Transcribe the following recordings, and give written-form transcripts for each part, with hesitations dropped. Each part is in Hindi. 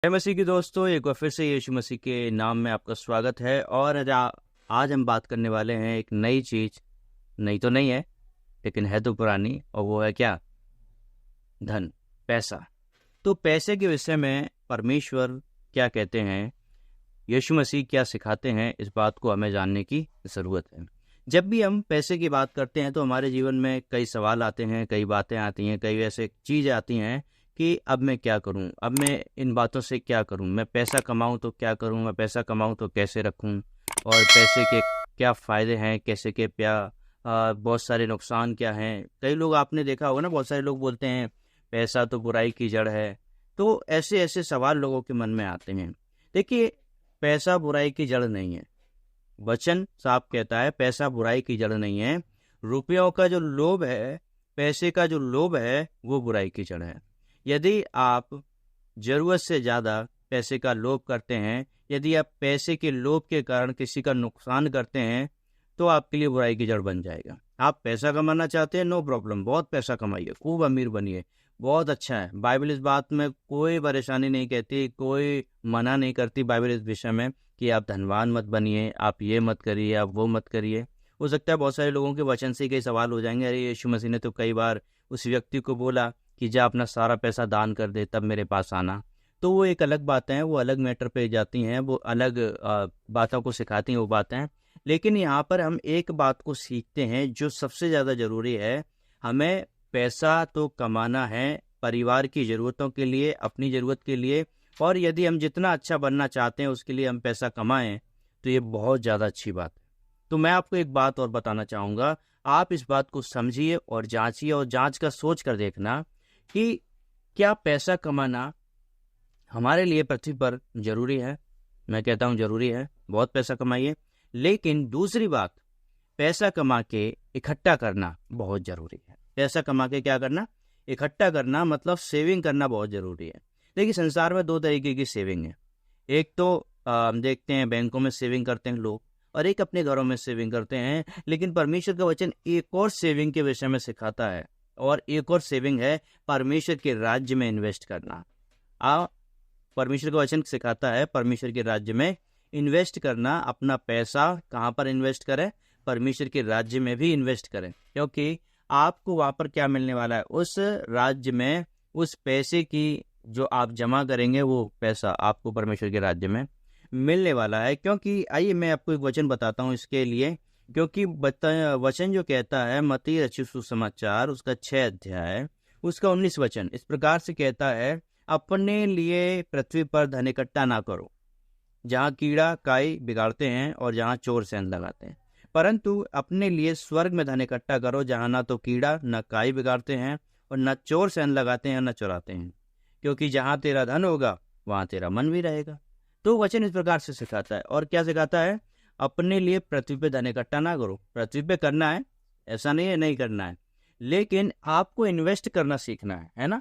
जय मसीह की दोस्तों, एक बार फिर से यीशु मसीह के नाम में आपका स्वागत है। और आज हम बात करने वाले हैं एक नई चीज। नई तो नहीं है, लेकिन है तो पुरानी, और वो है क्या? धन, पैसा। तो पैसे के विषय में परमेश्वर क्या कहते हैं, यीशु मसीह क्या सिखाते हैं, इस बात को हमें जानने की ज़रूरत है। जब भी हम पैसे की बात करते हैं तो हमारे जीवन में कई सवाल आते हैं, कई बातें आती हैं, कई ऐसे चीज़ें आती हैं कि अब मैं क्या करूं, अब मैं इन बातों से क्या करूं, मैं पैसा कमाऊं तो क्या करूं, मैं पैसा कमाऊं तो कैसे रखूं, और पैसे के क्या फ़ायदे हैं, कैसे के क्या बहुत सारे नुकसान क्या हैं। कई लोग, आपने देखा होगा ना, बहुत सारे लोग बोलते हैं पैसा तो बुराई की जड़ है। तो ऐसे ऐसे सवाल लोगों के मन में आते हैं। देखिए, पैसा बुराई की जड़ नहीं है। वचन साफ कहता है पैसा बुराई की जड़ नहीं है। रुपयों का जो लोभ है, पैसे का जो लोभ है, वो बुराई की जड़ है। यदि आप जरूरत से ज़्यादा पैसे का लोभ करते हैं, यदि आप पैसे के लोभ के कारण किसी का नुकसान करते हैं, तो आपके लिए बुराई की जड़ बन जाएगा। आप पैसा कमाना चाहते हैं, नो प्रॉब्लम, बहुत पैसा कमाइए, खूब अमीर बनिए, बहुत अच्छा है। बाइबल इस बात में कोई परेशानी नहीं कहती, कोई मना नहीं करती बाइबल इस विषय में कि आप धनवान मत बनिए, आप ये मत करिए, आप वो मत करिए। हो सकता है बहुत सारे लोगों के वचन से कई सवाल हो जाएंगे, अरे यीशु मसीह ने तो कई बार उस व्यक्ति को बोला कि जा अपना सारा पैसा दान कर दे, तब मेरे पास आना। तो वो एक अलग बातें हैं, वो अलग मैटर पे जाती हैं, वो अलग बातों को सिखाती हैं वो बातें। लेकिन यहाँ पर हम एक बात को सीखते हैं जो सबसे ज़्यादा ज़रूरी है। हमें पैसा तो कमाना है परिवार की ज़रूरतों के लिए, अपनी ज़रूरत के लिए, और यदि हम जितना अच्छा बनना चाहते हैं उसके लिए हम पैसा कमाएं, तो ये बहुत ज़्यादा अच्छी बात है। तो मैं आपको एक बात और बताना चाहूँगा, आप इस बात को समझिए और जांचिए, और जांच कर सोच कर देखना कि क्या पैसा कमाना हमारे लिए पृथ्वी पर जरूरी है। मैं कहता हूँ जरूरी है, बहुत पैसा कमाइए। लेकिन दूसरी बात, पैसा कमा के इकट्ठा करना बहुत जरूरी है। पैसा कमा के क्या करना? इकट्ठा करना, मतलब सेविंग करना बहुत जरूरी है। देखिए, संसार में दो तरीके की सेविंग है। एक तो हम देखते हैं बैंकों में सेविंग करते हैं लोग, और एक अपने घरों में सेविंग करते हैं। लेकिन परमेश्वर का वचन एक और सेविंग के विषय में सिखाता है, और एक और सेविंग है परमेश्वर के राज्य में इन्वेस्ट करना। आ परमेश्वर का वचन सिखाता है परमेश्वर के राज्य में इन्वेस्ट करना। अपना पैसा कहाँ पर इन्वेस्ट करें? परमेश्वर के राज्य में भी इन्वेस्ट करें, क्योंकि आपको वहाँ पर क्या मिलने वाला है? उस राज्य में उस पैसे की जो आप जमा करेंगे, वो पैसा आपको परमेश्वर के राज्य में मिलने वाला है। क्योंकि आइए मैं आपको एक वचन बताता हूँ इसके लिए। क्योंकि वचन जो कहता है, मत्ती रचित सुसमाचार उसका 6 अध्याय उसका 19 वचन इस प्रकार से कहता है, अपने लिए पृथ्वी पर धन इकट्ठा ना करो, जहाँ कीड़ा काई बिगाड़ते हैं और जहाँ चोर सेंध लगाते हैं, परंतु अपने लिए स्वर्ग में धन इकट्ठा करो, जहाँ ना तो कीड़ा न काई बिगाड़ते हैं और न चोर सेंध लगाते हैं, न चुराते हैं। क्योंकि जहाँ तेरा धन होगा, वहाँ तेरा मन भी रहेगा। तो वचन इस प्रकार से सिखाता है। और क्या सिखाता है? अपने लिए पृथ्वी पे धन इकट्ठा ना करो। पृथ्वी पे करना है, ऐसा नहीं है नहीं करना है, लेकिन आपको इन्वेस्ट करना सीखना है ना।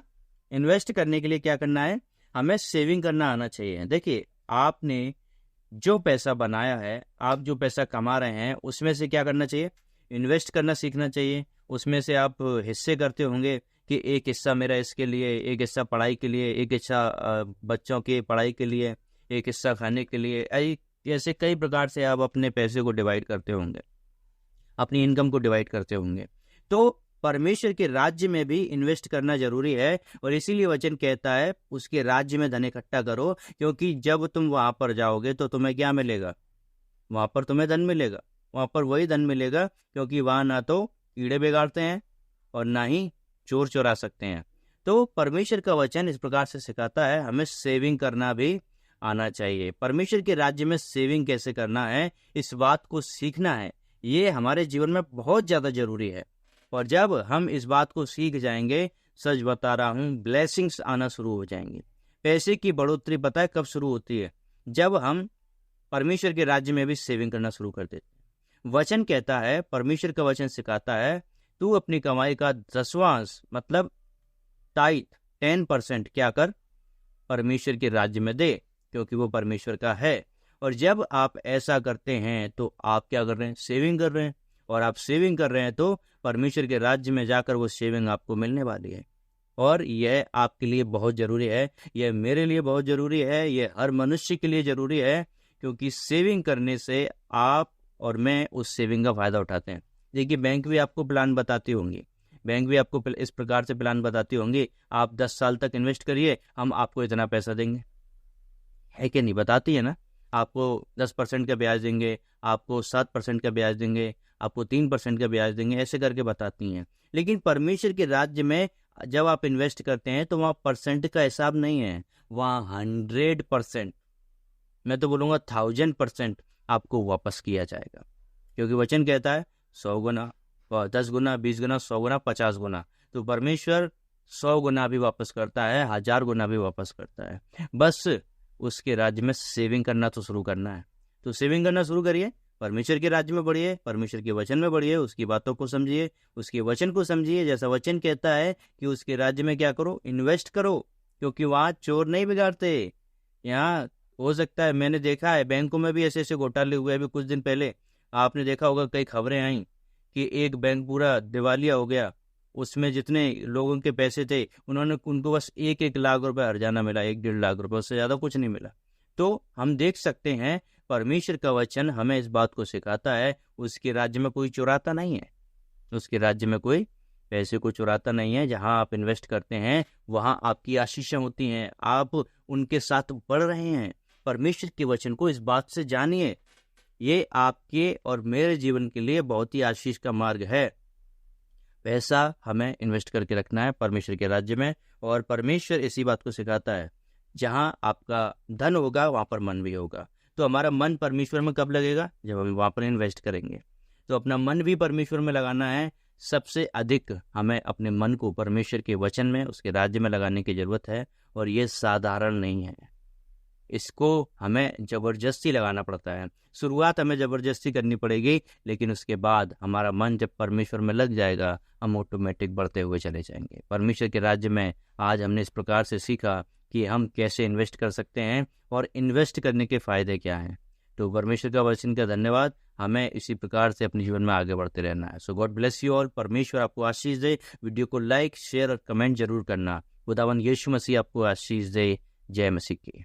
इन्वेस्ट करने के लिए क्या करना है? हमें सेविंग करना आना चाहिए। देखिए, आपने जो पैसा बनाया है, आप जो पैसा कमा रहे हैं, उसमें से क्या करना चाहिए? इन्वेस्ट करना सीखना चाहिए। उसमें से आप हिस्से करते होंगे कि एक हिस्सा मेरा इसके लिए, एक हिस्सा पढ़ाई के लिए, एक हिस्सा बच्चों की पढ़ाई के लिए, एक हिस्सा खाने के लिए। ऐसे कई प्रकार से आप अपने पैसे को डिवाइड करते होंगे, अपनी इनकम को डिवाइड करते होंगे। तो परमेश्वर के राज्य में भी इन्वेस्ट करना जरूरी है, और इसीलिए वचन कहता है उसके राज्य में धन इकट्ठा करो। क्योंकि जब तुम वहां पर जाओगे तो तुम्हें क्या मिलेगा? वहां पर तुम्हें धन मिलेगा। वहां पर वही धन मिलेगा, क्योंकि वहां ना तो कीड़े बिगाड़ते हैं और ना ही चोर चुरा सकते हैं। तो परमेश्वर का वचन इस प्रकार से सिखाता है, हमें सेविंग करना भी आना चाहिए। परमेश्वर के राज्य में सेविंग कैसे करना है, इस बात को सीखना है। ये हमारे जीवन में बहुत ज्यादा जरूरी है। और जब हम इस बात को सीख जाएंगे, सच बता रहा हूँ, ब्लेसिंग्स आना शुरू हो जाएंगी। पैसे की बढ़ोतरी पता है कब शुरू होती है? जब हम परमेश्वर के राज्य में भी सेविंग करना शुरू कर देते हैं। वचन कहता है, परमेश्वर का वचन सिखाता है, तू अपनी कमाई का 10वां मतलब टाइथ 10% क्या कर? परमेश्वर के राज्य में दे, क्योंकि वो परमेश्वर का है। और जब आप ऐसा करते हैं तो आप क्या कर रहे हैं? सेविंग कर रहे हैं। और आप सेविंग कर रहे हैं तो परमेश्वर के राज्य में जाकर वो सेविंग आपको मिलने वाली है। और यह आपके लिए बहुत ज़रूरी है, यह मेरे लिए बहुत ज़रूरी है, यह हर मनुष्य के लिए ज़रूरी है, क्योंकि सेविंग करने से आप और मैं उस सेविंग का फ़ायदा उठाते हैं। देखिए, बैंक भी आपको प्लान बताती होंगी, बैंक भी आपको इस प्रकार से प्लान बताती होंगी, आप 10 साल तक इन्वेस्ट करिए, हम आपको इतना पैसा देंगे, है कि नहीं? बताती है ना? आपको 10% का ब्याज देंगे, आपको 7% का ब्याज देंगे, आपको 3% का ब्याज देंगे, ऐसे करके बताती हैं। लेकिन परमेश्वर के राज्य में जब आप इन्वेस्ट करते हैं तो वहाँ परसेंट का हिसाब नहीं है, वहाँ 100%, मैं तो बोलूँगा 1000% आपको वापस किया जाएगा, क्योंकि वचन कहता है 100 गुना, 10 गुना, 20 गुना, 100 गुना, 50 गुना। तो परमेश्वर 100 गुना भी वापस करता है, 1000 गुना भी वापस करता है। बस उसके राज्य में सेविंग करना तो शुरू करना है। तो सेविंग करना शुरू करिए, परमेश्वर के राज्य में बढ़िए, परमेश्वर के वचन में बढ़िए, उसकी बातों को समझिए, उसके वचन को समझिए। जैसा वचन कहता है कि उसके राज्य में क्या करो, इन्वेस्ट करो, क्योंकि वहाँ चोर नहीं बिगाड़ते। यहाँ हो सकता है, मैंने देखा है बैंकों में भी ऐसे ऐसे घोटाले हुए। अभी कुछ दिन पहले आपने देखा होगा, कई खबरें आई कि एक बैंक पूरा दिवालिया हो गया, उसमें जितने लोगों के पैसे थे उनको बस 1-1 लाख रुपए हर्जाना मिला, 1-1.5 लाख रुपए, उससे ज़्यादा कुछ नहीं मिला। तो हम देख सकते हैं परमेश्वर का वचन हमें इस बात को सिखाता है, उसके राज्य में कोई चुराता नहीं है, उसके राज्य में कोई पैसे को चुराता नहीं है। जहां आप इन्वेस्ट करते हैं वहां आपकी आशीषें होती हैं, आप उनके साथ बढ़ रहे हैं। परमेश्वर के वचन को इस बात से जानिए, ये आपके और मेरे जीवन के लिए बहुत ही आशीष का मार्ग है। पैसा हमें इन्वेस्ट करके रखना है परमेश्वर के राज्य में, और परमेश्वर इसी बात को सिखाता है, जहां आपका धन होगा वहां पर मन भी होगा। तो हमारा मन परमेश्वर में कब लगेगा? जब हम वहां पर इन्वेस्ट करेंगे। तो अपना मन भी परमेश्वर में लगाना है। सबसे अधिक हमें अपने मन को परमेश्वर के वचन में, उसके राज्य में लगाने की जरूरत है, और ये साधारण नहीं है, इसको हमें ज़बरदस्ती लगाना पड़ता है। शुरुआत हमें ज़बरदस्ती करनी पड़ेगी, लेकिन उसके बाद हमारा मन जब परमेश्वर में लग जाएगा, हम ऑटोमेटिक बढ़ते हुए चले जाएंगे परमेश्वर के राज्य में। आज हमने इस प्रकार से सीखा कि हम कैसे इन्वेस्ट कर सकते हैं और इन्वेस्ट करने के फ़ायदे क्या हैं। तो परमेश्वर का वचन का धन्यवाद, हमें इसी प्रकार से अपने जीवन में आगे बढ़ते रहना है। सो गॉड ब्लेस यू ऑल, परमेश्वर आपको आशीष दे। वीडियो को लाइक, शेयर और कमेंट जरूर करना। खुदावन यीशु मसीह आपको आशीष दे। जय मसीह की।